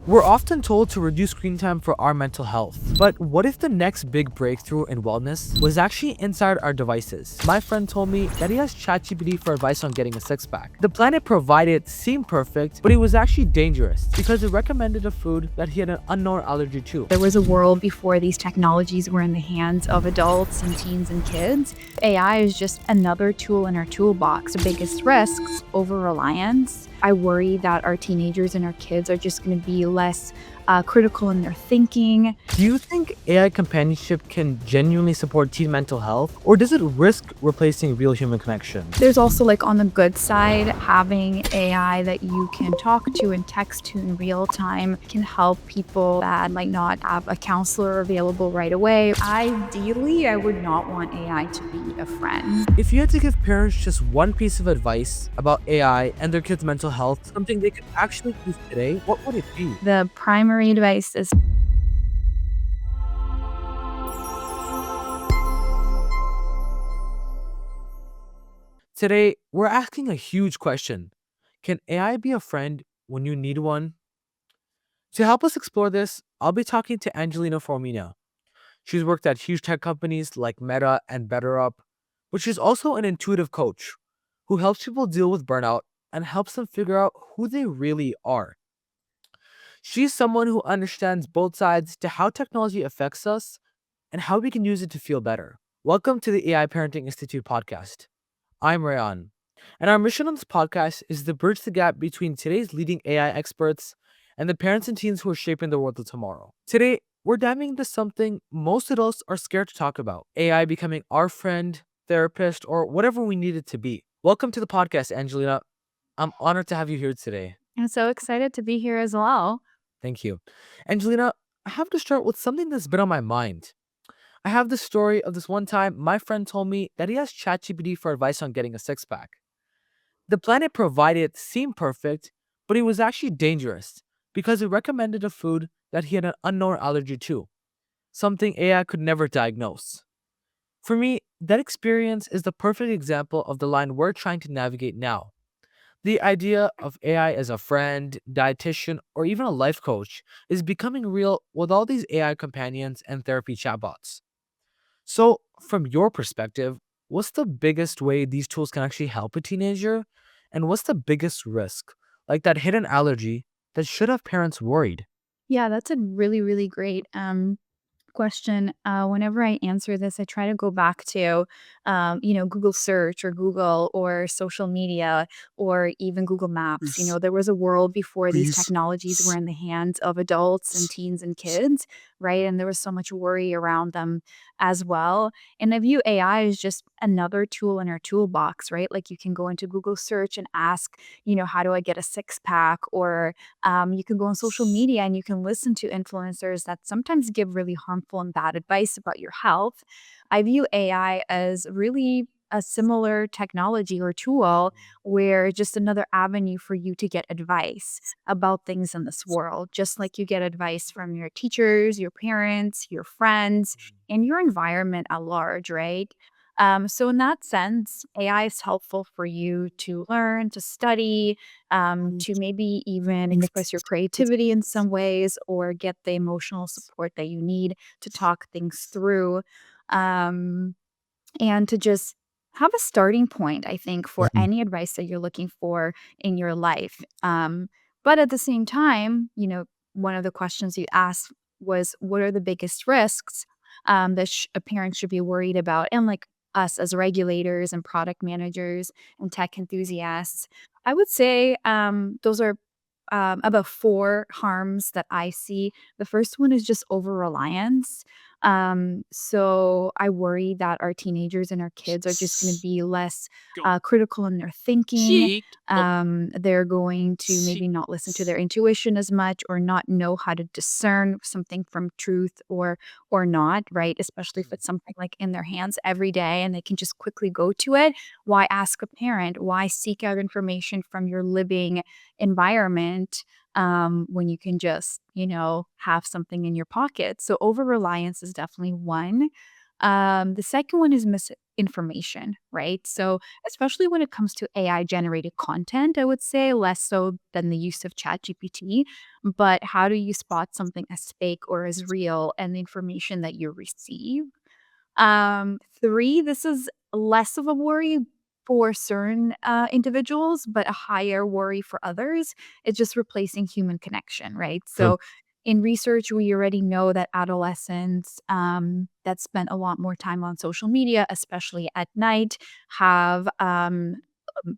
We're often told to reduce screen time for our mental health. But what if the next big breakthrough in wellness was actually inside our devices? My friend told me that he has ChatGPT for advice on getting a six-pack. The plan it provided seemed perfect, but it was actually dangerous because it recommended a food that he had an unknown allergy to. There was a world before these technologies were in the hands of adults and teens and kids. AI is just another tool in our toolbox. The biggest risks, over-reliance. I worry that our teenagers and our kids are just going to be less critical in their thinking. Do you think AI companionship can genuinely support teen mental health, or does it risk replacing real human connection? There's also, like, on the good side, having AI that you can talk to and text to in real time can help people that might not have a counselor available right away. Ideally, I would not want AI to be a friend. If you had to give parents just one piece of advice about AI and their kids' mental health, something they could actually use today, what would it be? The primary advice is Today, we're asking a huge question. Can AI be a friend when you need one? To help us explore this, I'll be talking to Angelina Fomina. She's worked at huge tech companies like Meta and BetterUp, but she's also an intuitive coach who helps people deal with burnout and helps them figure out who they really are. She's someone who understands both sides to how technology affects us and how we can use it to feel better. Welcome to the AI Parenting Institute podcast. I'm Rayyan, and our mission on this podcast is to bridge the gap between today's leading AI experts and the parents and teens who are shaping the world of tomorrow. Today, we're diving into something most adults are scared to talk about: AI becoming our friend, therapist, or whatever we need it to be. Welcome to the podcast, Angelina. I'm honored to have you here today. I'm so excited to be here as well. Thank you. Angelina, I have to start with something that's been on my mind. I have this story of this one time my friend told me that he has ChatGPT for advice on getting a six pack. The plan it provided seemed perfect, but it was actually dangerous because it recommended a food that he had an unknown allergy to, something AI could never diagnose. For me, that experience is the perfect example of the line we're trying to navigate now. The idea of AI as a friend, dietitian, or even a life coach is becoming real with all these AI companions and therapy chatbots. So, from your perspective, what's the biggest way these tools can actually help a teenager? And what's the biggest risk? Like that hidden allergy that should have parents worried. Yeah, that's a really, really great question. Whenever I answer this, I try to go back to, Google search or Google or social media or even Google Maps. There was a world before these technologies were in the hands of adults and teens and kids, right? And there was so much worry around them as well. And I view AI as just another tool in our toolbox, right? Like, you can go into Google search and ask, how do I get a six pack? Or you can go on social media and you can listen to influencers that sometimes give really harmful and bad advice about your health. I view AI as really a similar technology or tool, where just another avenue for you to get advice about things in this world, just like you get advice from your teachers, your parents, your friends, and your environment at large, right? So in that sense, AI is helpful for you to learn, to study, to maybe even express your creativity in some ways, or get the emotional support that you need to talk things through, um, and to just have a starting point, I think, for Mhm. any advice that you're looking for in your life. But at the same time, one of the questions you asked was, what are the biggest risks that a parent should be worried about? And, like, us as regulators and product managers and tech enthusiasts, I would say those are about four harms that I see. The first one is just over reliance. So I worry that our teenagers and our kids are just going to be less critical in their thinking. They're going to maybe not listen to their intuition as much, or not know how to discern something from truth or not, right? Especially if it's something like in their hands every day and they can just quickly go to it. Why ask a parent? Why seek out information from your living environment when you can just, have something in your pocket? So over reliance is definitely one. The second one is information, right? So, especially when it comes to AI generated content, I would say less so than the use of ChatGPT. But how do you spot something as fake or as real and the information that you receive? 3, this is less of a worry for certain, individuals, but a higher worry for others. It's just replacing human connection, right? True. So, in research, we already know that adolescents, that spend a lot more time on social media, especially at night, have,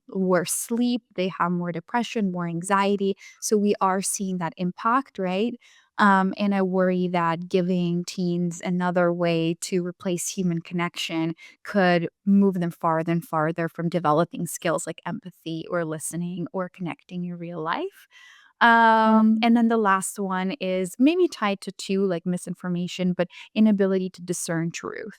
worse sleep, they have more depression, more anxiety. So we are seeing that impact, right? And I worry that giving teens another way to replace human connection could move them farther and farther from developing skills like empathy or listening or connecting in real life. And then the last one is maybe tied to two, like misinformation, but inability to discern truth.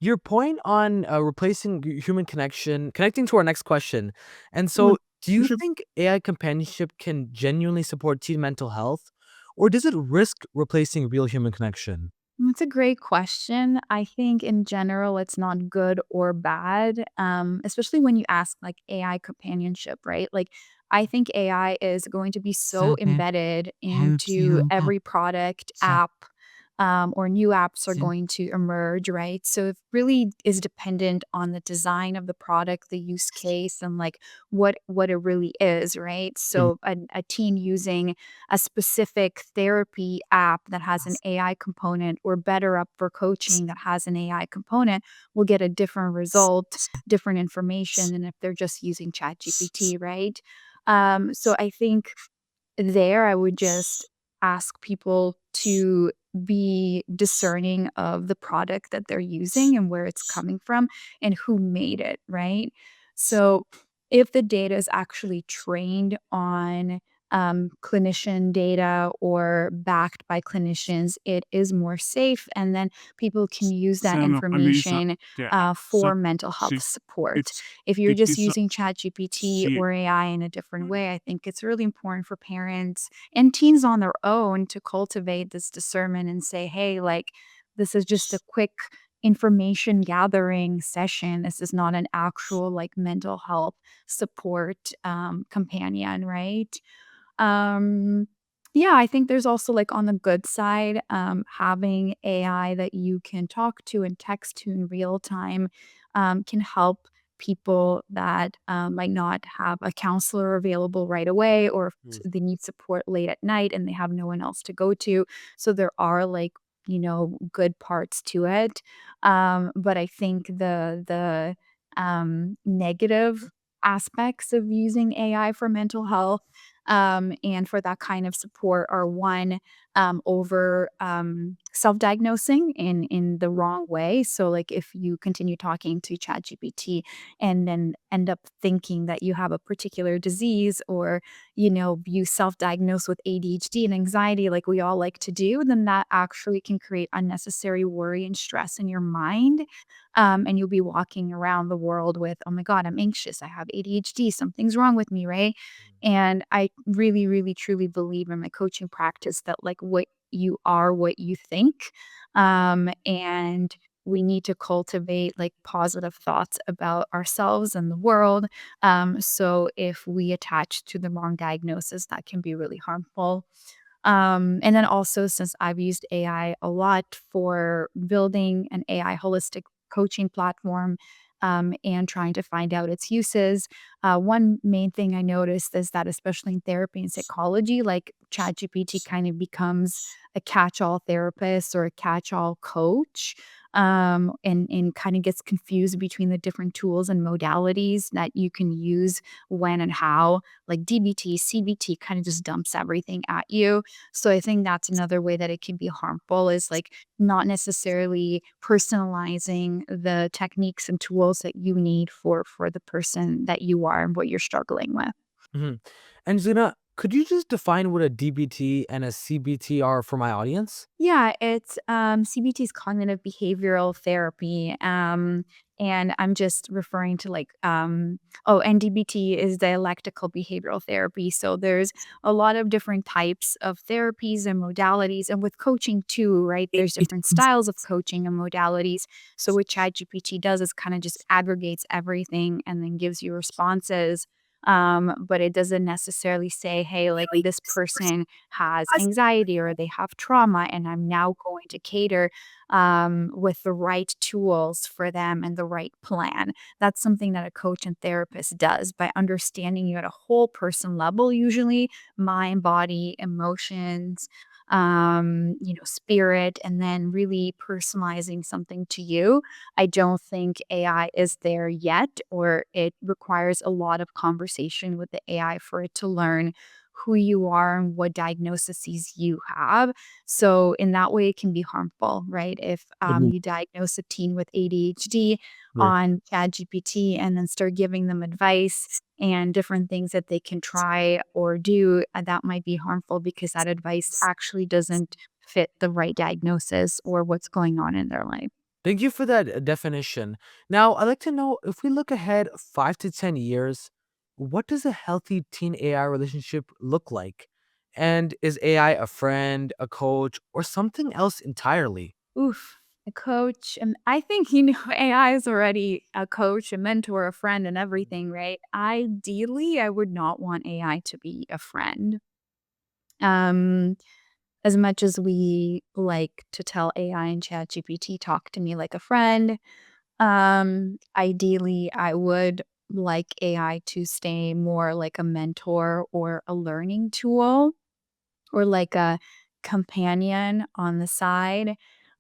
Your point on replacing human connection, connecting to our next question. And Mm. so, do you think AI companionship can genuinely support teen mental health, or does it risk replacing real human connection? That's a great question. I think in general, it's not good or bad, especially when you ask like AI companionship, right? Like, I think AI is going to be so embedded into every product, app, or new apps are going to emerge, right? So it really is dependent on the design of the product, the use case, and like what it really is, right? Mm. So a teen using a specific therapy app that has an AI component or BetterUp for coaching that has an AI component will get a different result, different information than if they're just using ChatGPT, right? So I think there, I would just ask people to be discerning of the product that they're using and where it's coming from and who made it, right? So, if the data is actually trained on clinician data or backed by clinicians, it is more safe. And then people can use that information for mental health support. If you're just using ChatGPT or AI in a different way, I think it's really important for parents and teens on their own to cultivate this discernment and say, hey, like, this is just a quick information gathering session. This is not an actual like mental health support companion, right? Um, yeah, I think there's also like on the good side, having AI that you can talk to and text to in real time can help people that might not have a counselor available right away or if Mm. they need support late at night and they have no one else to go to. So there are like, good parts to it. But I think the negative aspects of using AI for mental health and for that kind of support are one over self-diagnosing in the wrong way. So, like if you continue talking to ChatGPT and then end up thinking that you have a particular disease, or you self-diagnose with ADHD and anxiety, like we all like to do, then that actually can create unnecessary worry and stress in your mind. And you'll be walking around the world with, oh my God, I'm anxious. I have ADHD. Something's wrong with me, right? And I really, really, truly believe in my coaching practice that like what you are, what you think. And we need to cultivate like positive thoughts about ourselves and the world. So if we attach to the wrong diagnosis, that can be really harmful. And then also, since I've used AI a lot for building an AI holistic coaching platform and trying to find out its uses, one main thing I noticed is that, especially in therapy and psychology, like ChatGPT kind of becomes a catch all therapist or a catch all coach. And kind of gets confused between the different tools and modalities that you can use when and how, like DBT, CBT kind of just dumps everything at you. So I think that's another way that it can be harmful is like not necessarily personalizing the techniques and tools that you need for the person that you are and what you're struggling with. Mhm. Angelina, Could you just define what a DBT and a CBT are for my audience? Yeah, it's CBT is cognitive behavioral therapy. And I'm just referring to like oh, and DBT is dialectical behavioral therapy. So there's a lot of different types of therapies and modalities. And with coaching too, right? There's different styles of coaching and modalities. So what ChatGPT does is kind of just aggregates everything and then gives you responses. But it doesn't necessarily say, hey, like this person has anxiety or they have trauma, and I'm now going to cater with the right tools for them and the right plan. That's something that a coach and therapist does by understanding you at a whole person level, usually mind, body, emotions, spirit, and then really personalizing something to you. I don't think AI is there yet, or it requires a lot of conversation with the AI for it to learn who you are and what diagnoses you have. So in that way, it can be harmful, right? If Mhm. you diagnose a teen with ADHD Right. on ChatGPT and then start giving them advice and different things that they can try or do, that might be harmful because that advice actually doesn't fit the right diagnosis or what's going on in their life. Thank you for that definition. Now, I'd like to know if we look ahead 5 to 10 years, what does a healthy teen AI relationship look like? And is AI a friend, a coach, or something else entirely? Oof, a coach, and I think, AI is already a coach, a mentor, a friend, and everything, right? Ideally, I would not want AI to be a friend. Um, as much as we like to tell AI and ChatGPT, talk to me like a friend, ideally, I would like AI to stay more like a mentor or a learning tool or like a companion on the side.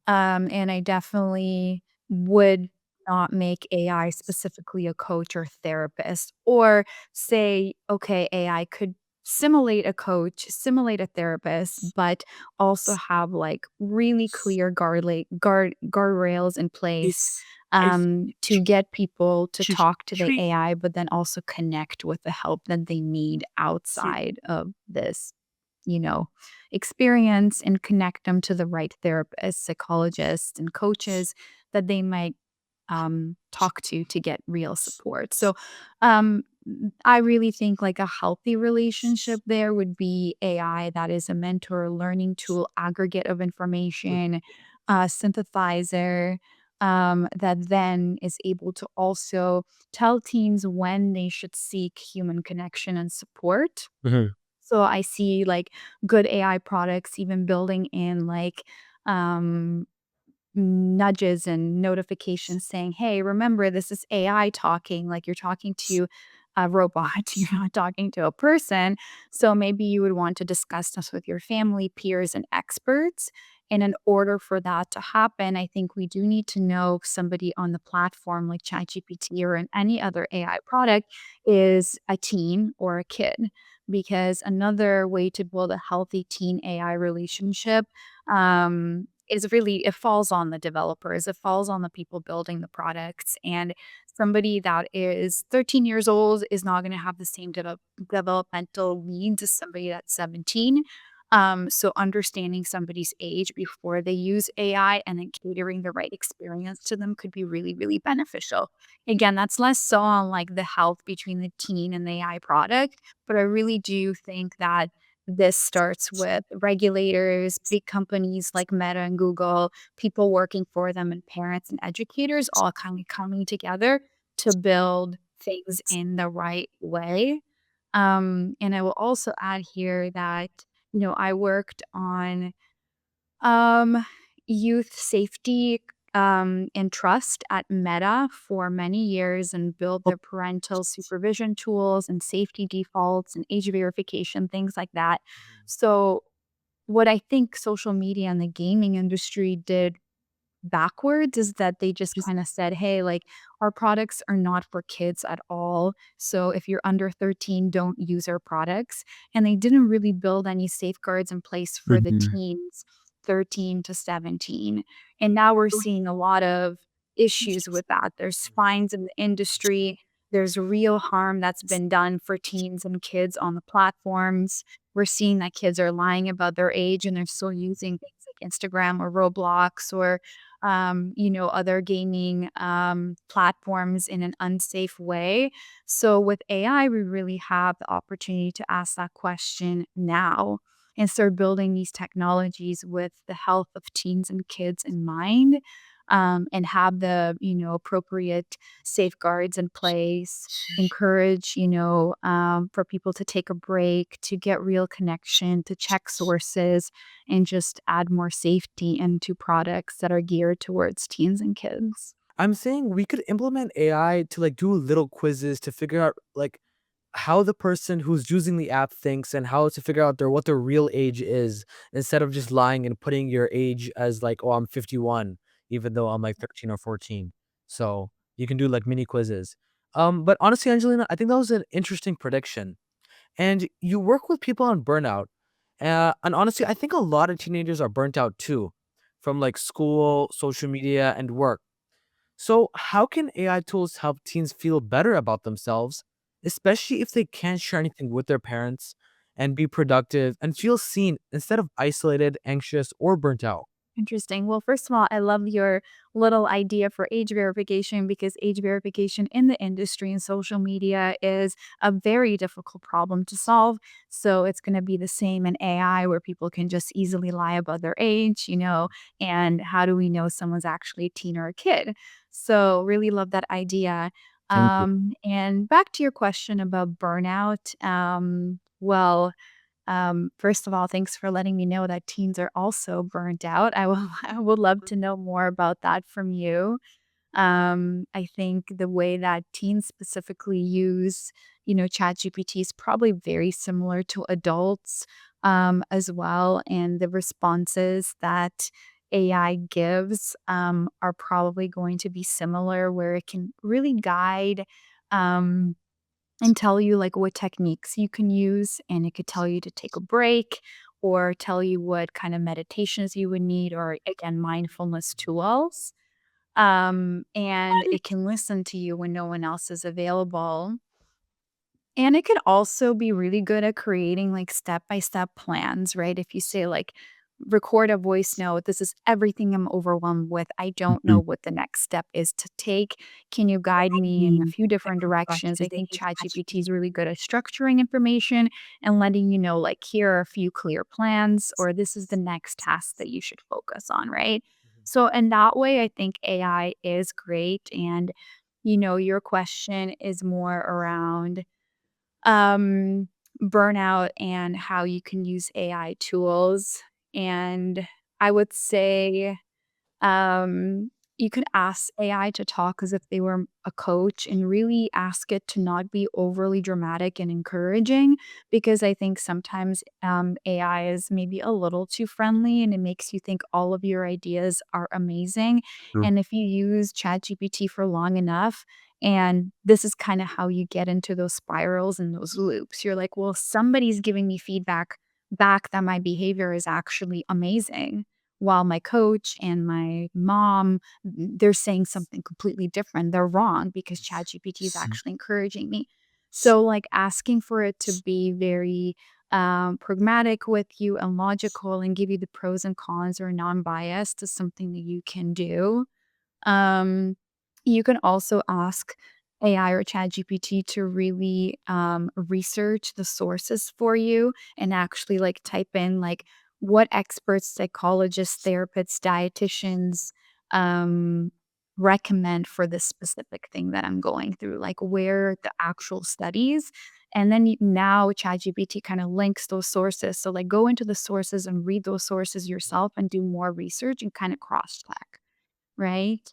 And I definitely would not make AI specifically a coach or therapist, or say, okay, AI could simulate a coach, simulate a therapist, but also have like really clear guardrails in place to get people to talk to the AI, but then also connect with the help that they need outside of this you know, experience and connect them to the right therapists, psychologists, and coaches that they might talk to get real support. So, I really think like a healthy relationship there would be AI that is a mentor, learning tool, aggregate of information, synthesizer. That then is able to also tell teens when they should seek human connection and support. Mhm. So I see like good AI products even building in like um nudges and notifications saying, "Hey, remember this is AI talking, like you're talking to a robot, you're not talking to a person. So maybe you would want to discuss this with your family, peers, and experts." And in order for that to happen, I think we do need to know somebody on the platform like ChatGPT or in any other AI product is a teen or a kid. Because another way to build a healthy teen AI relationship is really it falls on the developers, it falls on the people building the products, and somebody that is 13 years old is not gonna have the same developmental needs as somebody that's 17. So understanding somebody's age before they use AI and then catering the right experience to them could be really, really beneficial. Again, that's less so on, like, the health between the teen and the AI product, but I really do think that this starts with regulators, big companies like Meta and Google, people working for them, and parents and educators all kind of coming together to build things in the right way. And I will also add here that, I worked on um, youth safety, and trust at Meta for many years and built their parental supervision tools and safety defaults and age verification, things like that. So, what I think social media and the gaming industry did backwards is that they just kinda said, "Hey, like, our products are not for kids at all, so if you're under 13, don't use our products," and they didn't really build any safeguards in place for the Mhm. teens 13 to 17, and now we're seeing a lot of issues with that. There's fines in the industry, there's real harm that's been done for teens and kids on the platforms. We're seeing that kids are lying about their age and they're still using things like Instagram or Roblox or other gaming platforms in an unsafe way. So with AI, we really have the opportunity to ask that question now and start building these technologies with the health of teens and kids in mind, and have the appropriate safeguards in place, encourage for people to take a break, to get real connection, to check sources, and just add more safety into products that are geared towards teens and kids. I'm saying we could implement AI to like do little quizzes to figure out like how the person who's using the app thinks and how to figure out their real age is instead of just lying and putting your age as like, oh, I'm 51, even though I'm like 13 or 14. So you can do like mini quizzes. But honestly, Angelina, I think that was an interesting prediction. And you work with people on burnout. And honestly, I think a lot of teenagers are burnt out too, from like school, social media, and work. So, how can AI tools help teens feel better about themselves, especially if they can't share anything with their parents and be productive and feel seen instead of isolated, anxious, or burnt out? Interesting. Well, first of all, I love your little idea for age verification because age verification in the industry and social media is a very difficult problem to solve. So it's going to be the same in AI where people can just easily lie about their age, and how do we know someone's actually a teen or a kid? So really love that idea. Thank you. And back to your question about burnout. First of all, thanks for letting me know that teens are also burnt out. I would love to know more about that from you. I think the way that teens specifically use, ChatGPT is probably very similar to adults as well. And the responses that AI gives are probably going to be similar, where it can really guide. Um, and tell you like what techniques you can use, and it could tell you to take a break or tell you what kind of meditations you would need, or again mindfulness tools. And it can listen to you when no one else is available, and it could also be really good at creating like step-by-step plans, right? If you say like, record a voice note, this is everything I'm overwhelmed with. I don't know Mhm. what the next step is to take. Can you guide me in a few different directions? I think ChatGPT is really good at structuring information and letting you know, like, here are a few clear plans, or this is the next task that you should focus on, right? So, in that way, I think AI is great. And, your question is more around um, burnout and how you can use AI tools. And I would say um, you could ask AI to talk as if they were a coach and really ask it to not be overly dramatic and encouraging, because I think sometimes AI is maybe a little too friendly and it makes you think all of your ideas are amazing. True. And if you use ChatGPT for long enough, and this is kind of how you get into those spirals and those loops, you're like, well, somebody's giving me feedback back that my behavior is actually amazing, while my coach and my mom, they're saying something completely different. They're wrong because ChatGPT is actually encouraging me. So, like, asking for it to be very pragmatic with you and logical and give you the pros and cons or non-biased is something that you can do. um, you can also ask AI or ChatGPT to really research the sources for you and actually like type in like what experts, psychologists, therapists, dietitians um, recommend for this specific thing that I'm going through, like where the actual studies. And then now ChatGPT kind of links those sources. So like go into the sources and read those sources yourself and do more research and kind of cross check, right?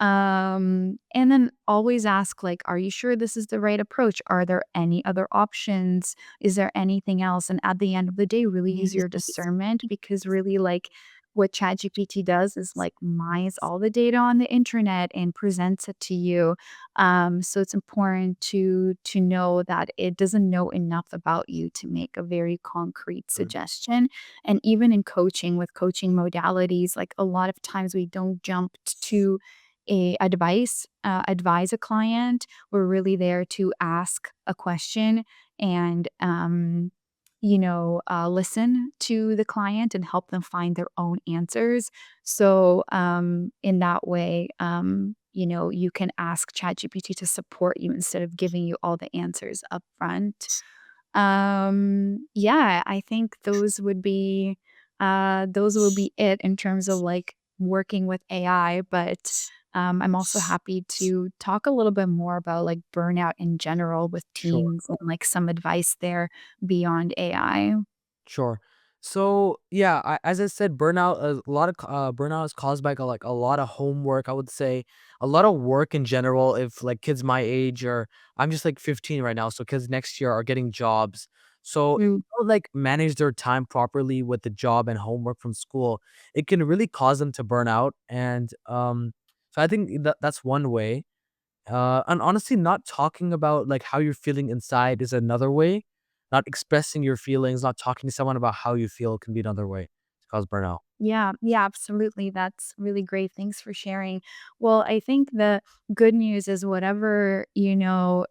And then always ask, like, are you sure this is the right approach? Are there any other options? Is there anything else? And at the end of the day, really use your discernment, because really, like, what ChatGPT does is like mines all the data on the internet and presents it to you. So it's important to know that it doesn't know enough about you to make a very concrete suggestion. And even in coaching, with coaching modalities, like a lot of times we don't jump to advise a client. We're really there to ask a question and, listen to the client and help them find their own answers. So, in that way, you can ask ChatGPT to support you instead of giving you all the answers up front. Yeah, I think those would be it in terms of, like, working with AI, but, I'm also happy to talk a little bit more about, like, burnout in general with Sure. teens and, like, some advice there beyond AI. Sure. So yeah, as I said, burnout. A lot of burnout is caused by like a lot of homework. I would say a lot of work in general. If like kids my age, or I'm just like 15 right now, so kids next year are getting jobs. So if Mm. they don't, like manage their time properly with the job and homework from school, it can really cause them to burn out. And so I think that's one way. And honestly, not talking about like how you're feeling inside is another way. Not expressing your feelings, not talking to someone about how you feel can be another way to cause burnout. Yeah, yeah, absolutely. That's really great. Thanks for sharing. Well, I think the good news is whatever,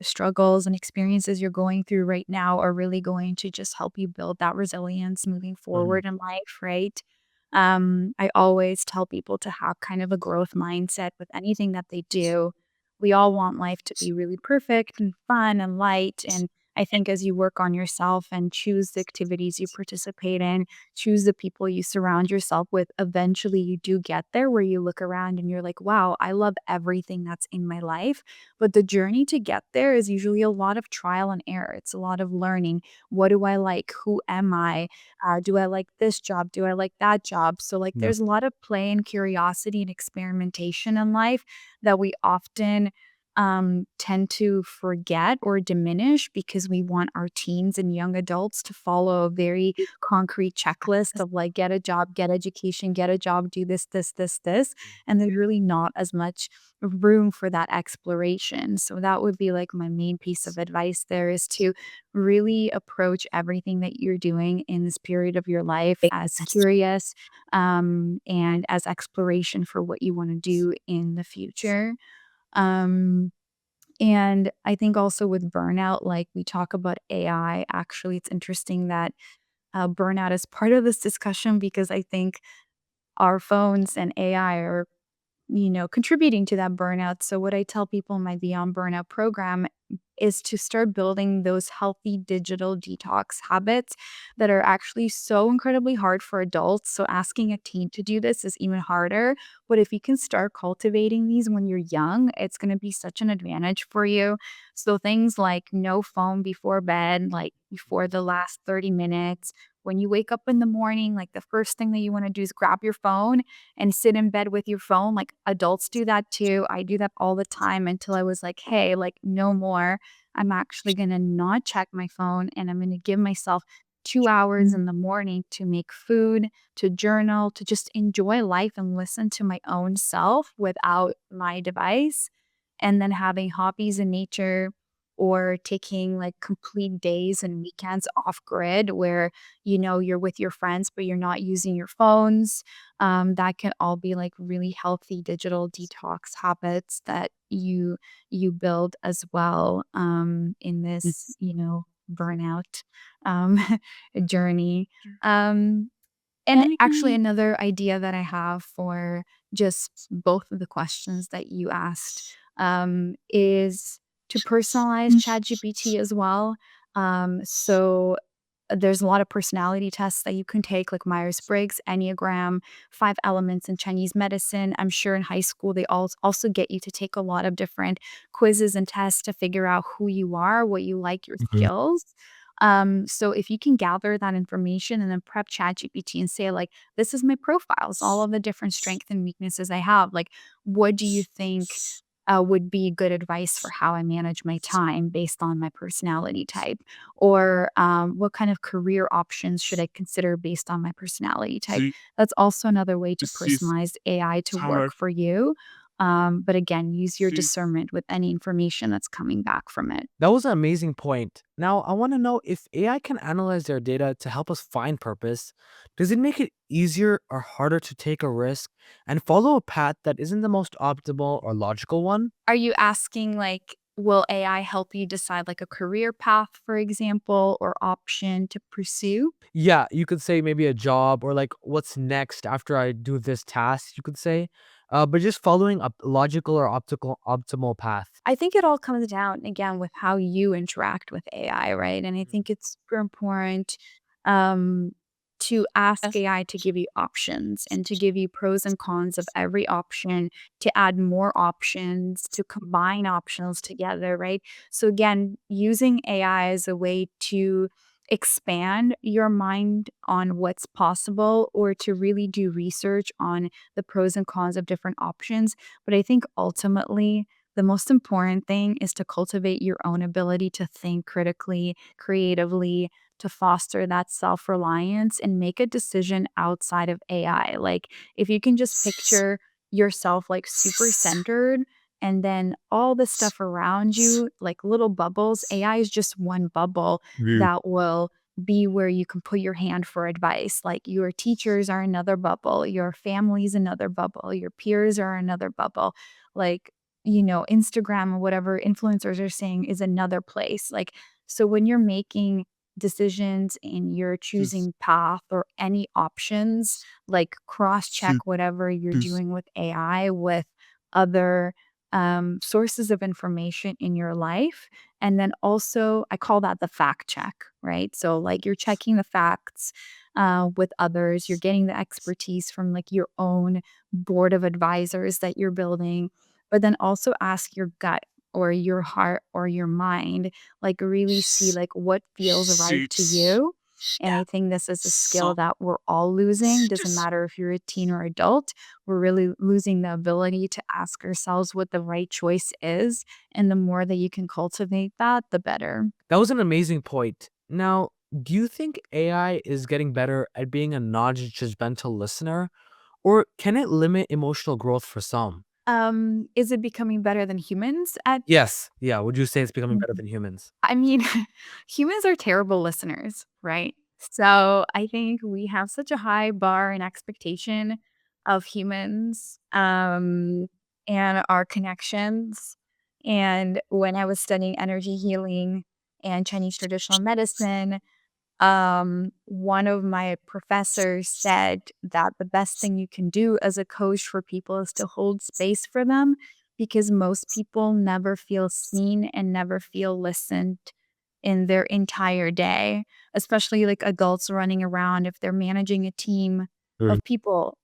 struggles and experiences you're going through right now are really going to just help you build that resilience moving Mhm. forward in life, right? I always tell people to have kind of a growth mindset with anything that they do. We all want life to be really perfect and fun and light. And I think as you work on yourself and choose the activities you participate in, choose the people you surround yourself with, eventually you do get there where you look around and you're like, wow, I love everything that's in my life. But the journey to get there is usually a lot of trial and error. It's a lot of learning. What do I like? Who am I? Do I like this job? Do I like that job? So, like, Yeah. there's a lot of play and curiosity and experimentation in life that we often tend to forget or diminish because we want our teens and young adults to follow a very concrete checklist of like get a job, get education, get a job, do this, this, this, this. And there's really not as much room for that exploration. So that would be like my main piece of advice there is to really approach everything that you're doing in this period of your life as curious and as exploration for what you want to do in the future. Um, and I think also with burnout, like we talk about AI, actually, it's interesting that burnout is part of this discussion because I think our phones and AI are contributing to that burnout. So, what I tell people in my Beyond Burnout program is to start building those healthy digital detox habits that are actually so incredibly hard for adults. So, asking a teen to do this is even harder. But if you can start cultivating these when you're young, it's going to be such an advantage for you. So, things like no phone before bed, like before the last 30 minutes. When you wake up in the morning, like the first thing that you want to do is grab your phone and sit in bed with your phone. Like adults do that too. I do that all the time until I was like, hey, like no more. I'm actually going to not check my phone and I'm going to give myself 2 hours in the morning to make food, to journal, to just enjoy life and listen to my own self without my device. And then having hobbies in nature or taking like complete days and weekends off grid where you're with your friends but you're not using your phones. That can all be like really healthy digital detox habits that you build as well in this burnout um, journey. And actually, another idea that I have for just both of the questions that you asked is to personalize ChatGPT as well. So there's a lot of personality tests that you can take, like Myers Briggs, Enneagram, 5 elements in Chinese medicine. I'm sure in high school, they also get you to take a lot of different quizzes and tests to figure out who you are, what you like, your Mhm. skills. So if you can gather that information and then prep ChatGPT and say, like, this is my profiles, all of the different strengths and weaknesses I have. Like, what do you think would be good advice for how I manage my time based on my personality type? Or what kind of career options should I consider based on my personality type? That's also another way to personalize AI to work for you. But again, use your discernment with any information that's coming back from it. That was an amazing point. Now, I want to know if AI can analyze their data to help us find purpose, does it make it easier or harder to take a risk and follow a path that isn't the most optimal or logical one? Are you asking, like, will AI help you decide, like, a career path, for example, or option to pursue? Yeah, you could say maybe a job or like what's next after I do this task, you could say. But just following a logical or optimal path. I think it all comes down again with how you interact with AI, right? And I think it's super important um, to ask AI to give you options and to give you pros and cons of every option, to add more options, to combine options together, right? So, again, using AI as a way to expand your mind on what's possible or to really do research on the pros and cons of different options. But I think ultimately, the most important thing is to cultivate your own ability to think critically, creatively, to foster that self reliance and make a decision outside of AI. Like, if you can just picture yourself like super centered and then all the stuff around you, like little bubbles, AI is just one bubble that will be where you can put your hand for advice. Like, your teachers are another bubble, your family's another bubble, your peers are another bubble. Like, Instagram or whatever influencers are saying is another place. Like, so when you're making decisions and you're choosing path or any options, like cross check whatever you're doing with AI with other sources of information in your life. And then also, I call that the fact check, right? So, like, you're checking the facts with others, you're getting the expertise from like your own board of advisors that you're building, but then also ask your gut or your heart or your mind, like really see like what feels right to you. And I think this is a skill that we're all losing. Doesn't matter if you're a teen or adult, we're really losing the ability to ask ourselves what the right choice is. And the more that you can cultivate that, the better. That was an amazing point. Now, do you think AI is getting better at being a non-judgmental listener, or can it limit emotional growth for some? Is it becoming better than humans at Yes. Yeah. Would you say it's becoming better than humans? I mean, humans are terrible listeners, right? So I think we have such a high bar and expectation of humans and our connections. And when I was studying energy healing and Chinese traditional medicine, one of my professors said that the best thing you can do as a coach for people is to hold space for them because most people never feel seen and never feel listened in their entire day, especially like adults running around. If they're managing a team Mm. of people,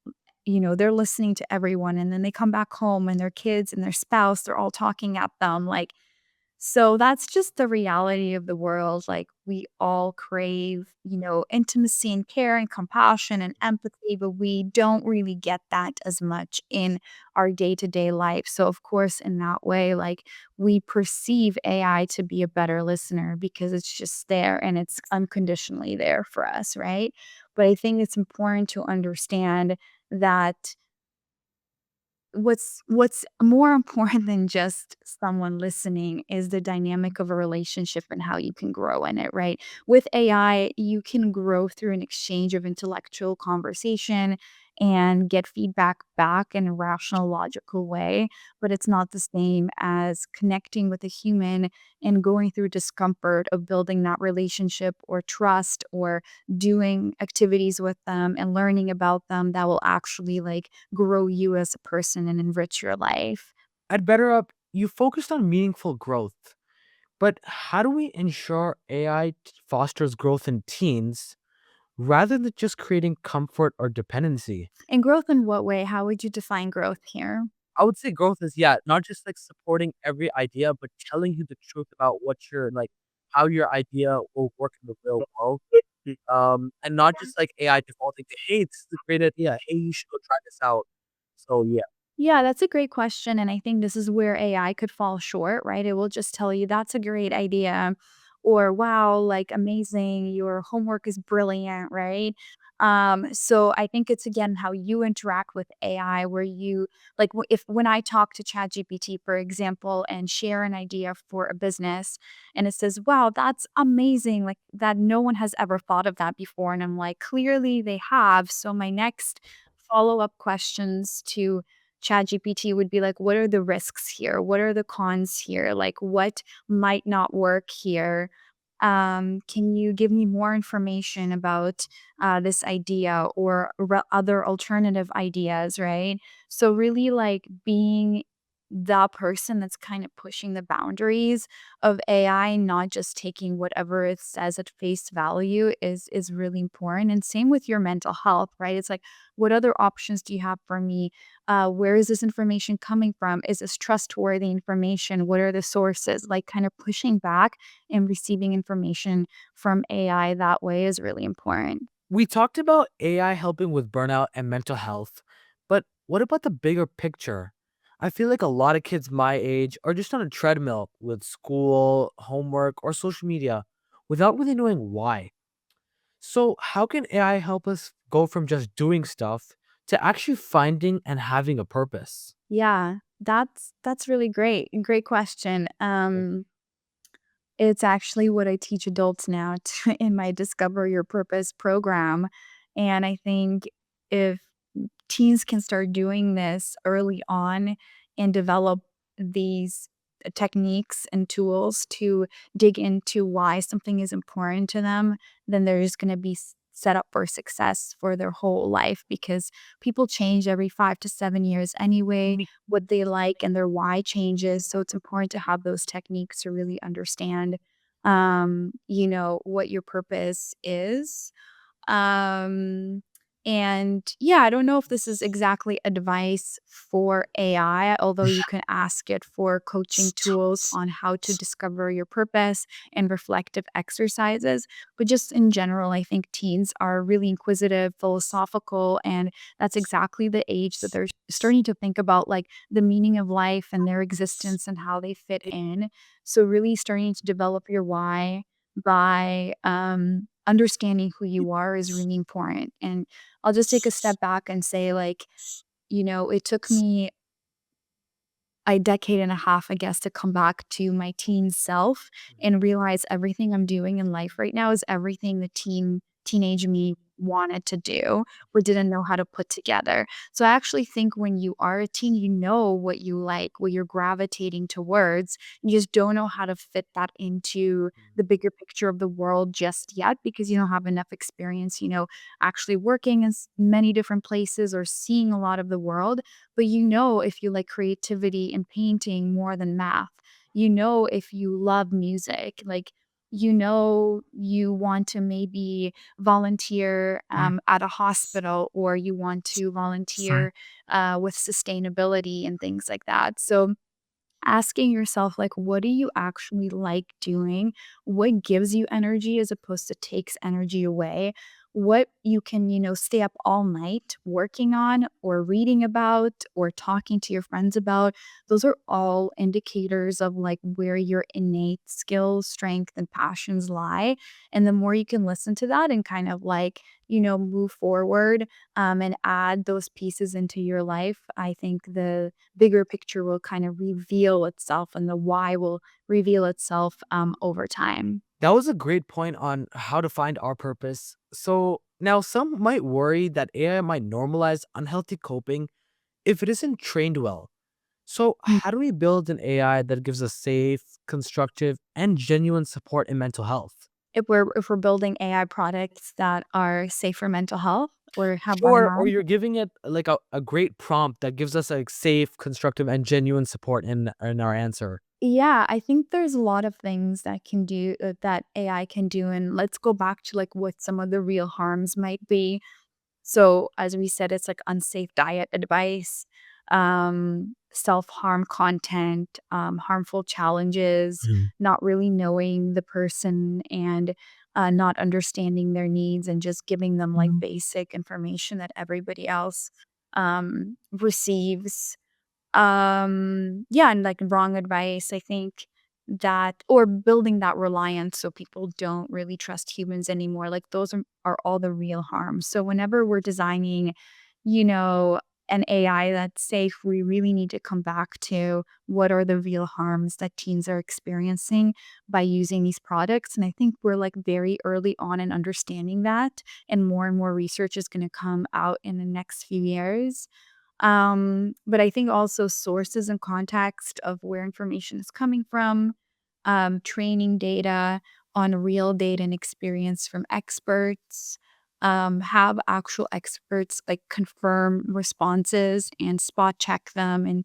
they're listening to everyone and then they come back home and their kids and their spouse, they're all talking at them. Like, so that's just the reality of the world. Like, we all crave, intimacy and care and compassion and empathy, but we don't really get that as much in our day-to-day life. So of course, in that way, like, we perceive AI to be a better listener because it's just there and it's unconditionally there for us, right? But I think it's important to understand that what's more important than just someone listening is the dynamic of a relationship and how you can grow in it, right? With AI, you can grow through an exchange of intellectual conversation and get feedback back in a rational, logical way, but it's not the same as connecting with a human and going through discomfort of building that relationship or trust or doing activities with them and learning about them that will actually like grow you as a person and enrich your life. At BetterUp, you focused on meaningful growth, but how do we ensure AI fosters growth in teens rather than just creating comfort or dependency? And growth in what way? How would you define growth here? I would say growth is, yeah, not just like supporting every idea, but telling you the truth about what your like how your idea will work in the real world. And not just like AI defaulting to, hey, this is a great idea. Hey, you should go try this out. So yeah. Yeah, that's a great question. And I think this is where AI could fall short, right? It will just tell you that's a great idea or wow, like amazing, your homework is brilliant, right? So I think it's again how you interact with AI, where you like if when I talk to ChatGPT, for example, and share an idea for a business, and it says, "Wow, that's amazing! Like that, no one has ever thought of that before." And I'm like, "Clearly, they have." So my next follow up questions to ChatGPT would be like, "What are the risks here? What are the cons here? Like, what might not work here?" Can you give me more information about this idea or other alternative ideas, right? So, really like being the person that's kind of pushing the boundaries of AI, not just taking whatever it says at face value is really important. And same with your mental health, right? It's like, what other options do you have for me? Where is this information coming from? Is this trustworthy information? What are the sources? Like, kind of pushing back and receiving information from AI that way is really important. We talked about AI helping with burnout and mental health, but what about the bigger picture? I feel like a lot of kids my age are just on a treadmill with school, homework, or social media without really knowing why. So, how can AI help us go from just doing stuff to actually finding and having a purpose? Yeah, that's really great. Great question. It's actually what I teach adults now in my Discover Your Purpose program. And I think if teens can start doing this early on and develop these techniques and tools to dig into why something is important to them, then they're just going to be set up for success for their whole life because people change every 5 to 7 years anyway, Me- what they like and their why changes. So it's important to have those techniques to really understand, what your purpose is. um, and yeah, I don't know if this is exactly advice for AI, although you can ask it for coaching tools on how to discover your purpose and reflective exercises. But just in general, I think teens are really inquisitive, philosophical, and that's exactly the age that they're starting to think about like the meaning of life and their existence and how they fit in. So really starting to develop your why by understanding who you are is really important. And I'll just take a step back and say, like, it took me a decade and a half, I guess, to come back to my teen self and realize everything I'm doing in life right now is everything the teenage me wanted to do or didn't know how to put together. So I actually think when you are a teen, you know what you like, what you're gravitating towards. You just don't know how to fit that into the bigger picture of the world just yet because you don't have enough experience, actually working in many different places or seeing a lot of the world. But if you like creativity and painting more than math, if you love music, like, you want to maybe volunteer at a hospital or you want to volunteer with sustainability and things like that. So, asking yourself, like, what do you actually like doing? What gives you energy as opposed to takes energy away? What you can, stay up all night working on or reading about or talking to your friends about. Those are all indicators of like where your innate skills, strength, and passions lie. And the more you can listen to that and kind of like, move forward and add those pieces into your life, I think the bigger picture will kind of reveal itself and the why will reveal itself over time. That was a great point on how to find our purpose. So, now some might worry that AI might normalize unhealthy coping if it isn't trained well. So, Mm. how do we build an AI that gives us safe, constructive, and genuine support in mental health? If we're building AI products that are safe for mental health or have Or burnout. you're giving it like a great prompt that gives us a safe, constructive, and genuine support in our answer. Yeah, I think there's a lot of things that AI can do, and let's go back to like what some of the real harms might be. So, as we said, it's like unsafe diet advice, self-harm content, harmful challenges, Mhm. not really knowing the person and not understanding their needs and just giving them like basic information that everybody else receives. Yeah, and like wrong advice. I think that or building that reliance so people don't really trust humans anymore. Like those are all the real harms. So whenever we're designing, you know, an AI that's safe, we really need to come back to what are the real harms that teens are experiencing by using these products. And I think we're like very early on in understanding that. And more research is going to come out in the next few years. But I think also sources and context of where information is coming from, training data on real data and experience from experts, have actual experts like confirm responses and spot check them and,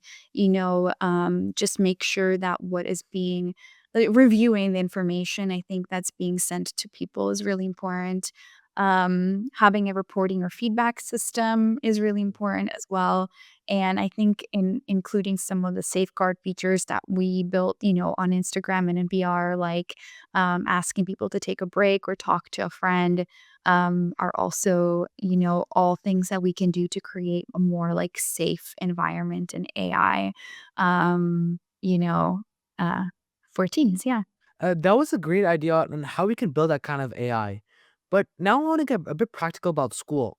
just make sure that what is being like, reviewing the information, I think that's being sent to people is really important. Having a reporting or feedback system is really important as well. And I think in including some of the safeguard features that we built, on Instagram and in VR, like asking people to take a break or talk to a friend, are also, all things that we can do to create a more like safe environment in AI. Um, you know, uh, for teens, yeah. That was a great idea on how we can build that kind of AI. But now I want to get a bit practical about school.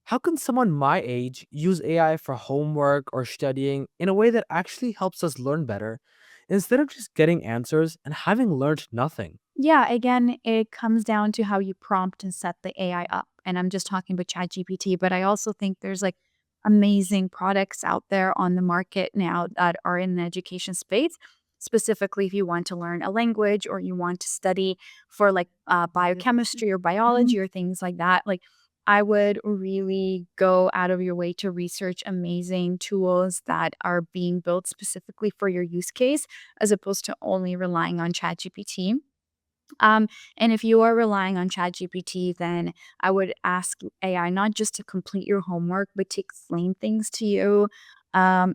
How can someone my age use AI for homework or studying in a way that actually helps us learn better instead of just getting answers and having learned nothing? Yeah, again, it comes down to how you prompt and set the AI up. And I'm just talking about ChatGPT, but I also think there's like amazing products out there on the market now that are in the education space. Specifically, if you want to learn a language or you want to study for like biochemistry or biology or things like that, like I would really go out of your way to research amazing tools that are being built specifically for your use case, as opposed to only relying on ChatGPT. Um, and if you are relying on ChatGPT, then I would ask AI not just to complete your homework, but to explain things to you,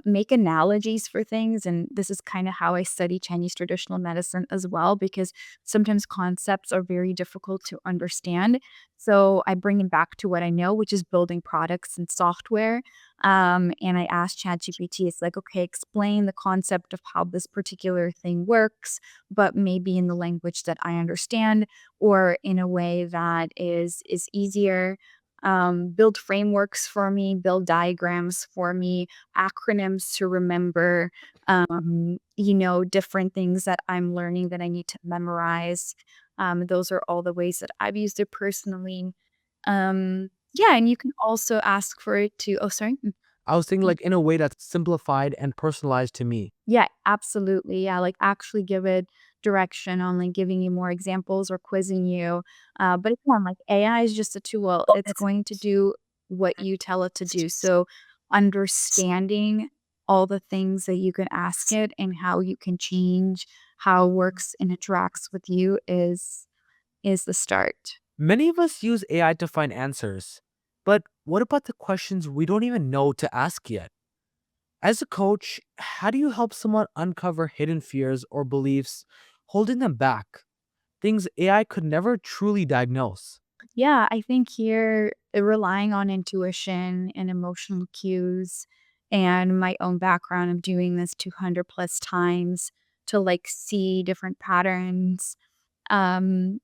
make analogies for things. And this is kind of how I study Chinese traditional medicine as well, because sometimes concepts are very difficult to understand. So I bring it back to what I know, which is building products and software. And I asked ChatGPT, it's like, okay, explain the concept of how this particular thing works, but maybe in the language that I understand or in a way that is easier. Build frameworks for me, build diagrams for me, acronyms to remember, different things that I'm learning that I need to memorize. Those are all the ways that I've used it personally. Yeah, and you can also ask for it to oh, sorry? I was thinking like in a way that's simplified and personalized to me. Yeah, absolutely. Yeah, like actually give it direction on like giving you more examples or quizzing you. But again, like AI is just a tool. It's going to do what you tell it to do. So understanding all the things that you can ask it and how you can change how it works and interacts with you is the start. Many of us use AI to find answers, but what about the questions we don't even know to ask yet? As a coach, how do you help someone uncover hidden fears or beliefs holding them back? Things AI could never truly diagnose. Yeah, I think here relying on intuition and emotional cues and my own background of doing this 200 plus times to like see different patterns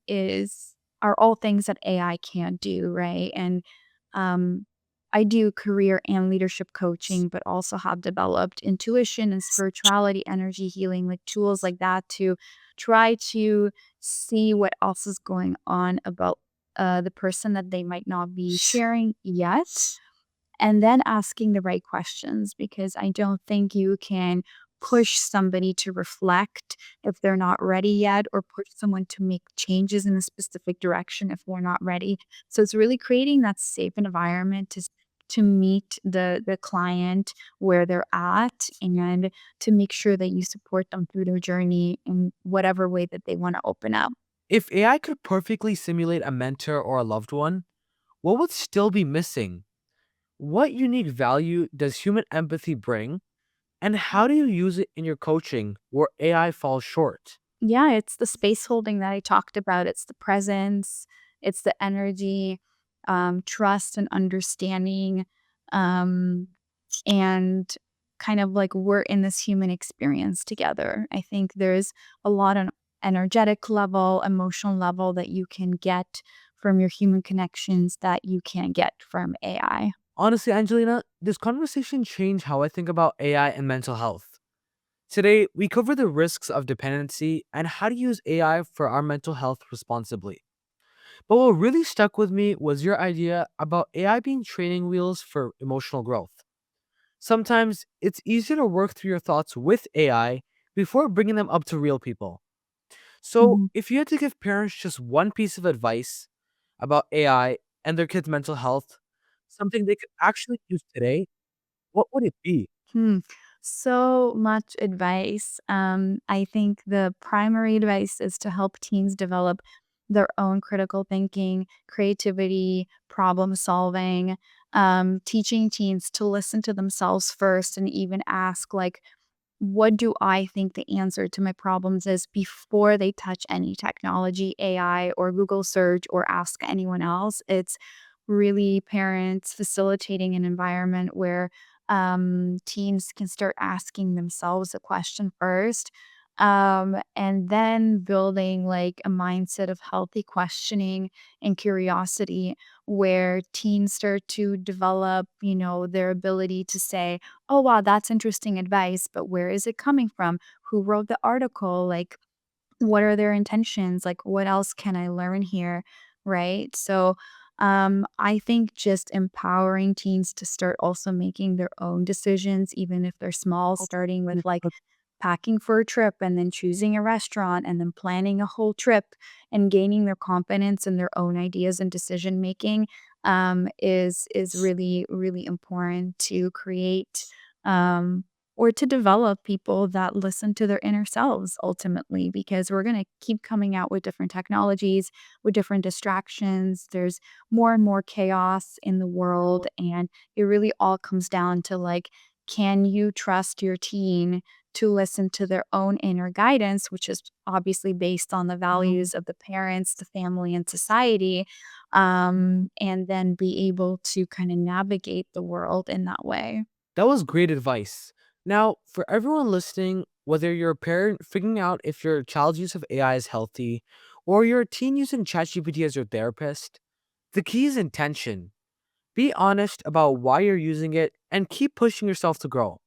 is are all things that AI can't do, right? And um, I do career and leadership coaching, but also have developed intuition and spirituality, energy healing, like tools like that to try to see what else is going on about the person that they might not be sharing yet and then asking the right questions because I don't think you can push somebody to reflect if they're not ready yet or push someone to make changes in a specific direction if we're not ready. So it's really creating that safe environment to meet the client where they're at and to make sure that you support them through their journey in whatever way that they want to open up. If AI could perfectly simulate a mentor or a loved one, what would still be missing? What unique value does human empathy bring? And how do you use it in your coaching where AI falls short? Yeah, it's the space holding that I talked about. It's the presence, it's the energy, trust and understanding, um, and kind of like we're in this human experience together. I think there's a lot on energetic level, emotional level that you can get from your human connections that you can't get from AI. Honestly, Angelina, this conversation changed how I think about AI and mental health. Today, we cover the risks of dependency and how to use AI for our mental health responsibly. But what really stuck with me was your idea about AI being training wheels for emotional growth. Sometimes it's easier to work through your thoughts with AI before bringing them up to real people. So, Mhm. if you had to give parents just one piece of advice about AI and their kids' mental health, something they could actually use today, what would it be? Hmm. So much advice. I think the primary advice is to help teens develop their own critical thinking, creativity, problem solving, teaching teens to listen to themselves first and even ask, like, what do I think the answer to my problems is before they touch any technology, AI, or Google search, or ask anyone else. It's really parents facilitating an environment where teens can start asking themselves a question first, and then building like a mindset of healthy questioning and curiosity where teens start to develop, their ability to say, oh, wow, that's interesting advice, but where is it coming from? Who wrote the article? Like, what are their intentions? Like, what else can I learn here? Right. So, I think just empowering teens to start also making their own decisions, even if they're small, starting with like packing for a trip and then choosing a restaurant and then planning a whole trip and gaining their confidence in their own ideas and decision making, is really really important to create, or to develop people that listen to their inner selves ultimately, because we're going to keep coming out with different technologies, with different distractions. There's more and more chaos in the world, and it really all comes down to like, can you trust your teen to listen to their own inner guidance, which is obviously based on the values of the parents, the family, and society, and then be able to kind of navigate the world in that way. That was great advice. Now, for everyone listening, whether you're a parent figuring out if your child's use of AI is healthy, or you're a teen using ChatGPT as your therapist, the key is intention. Be honest about why you're using it and keep pushing yourself to grow.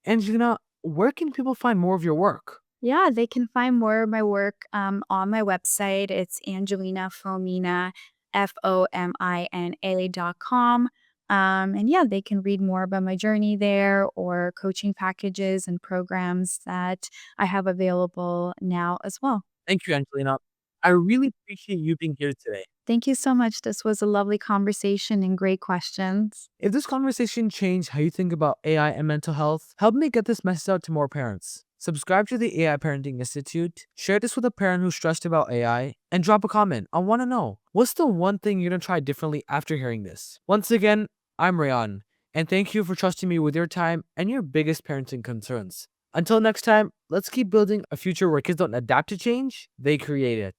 Angelina, where can people find more of your work? Yeah, they can find more of my work on my website. It's Angelina Fomina, FOMINA.com. And yeah, they can read more about my journey there or coaching packages and programs that I have available now as well. Thank you, Angelina. I really appreciate you being here today. Thank you so much. This was a lovely conversation and great questions. If this conversation changed how you think about AI and mental health, help me get this message out to more parents. Subscribe to the AI Parenting Institute, share this with a parent who's stressed about AI, and drop a comment. I want to know, what's the one thing you're going to try differently after hearing this? Once again, I'm Rayyan, and thank you for trusting me with your time and your biggest parenting concerns. Until next time, let's keep building a future where kids don't adapt to change, they create it.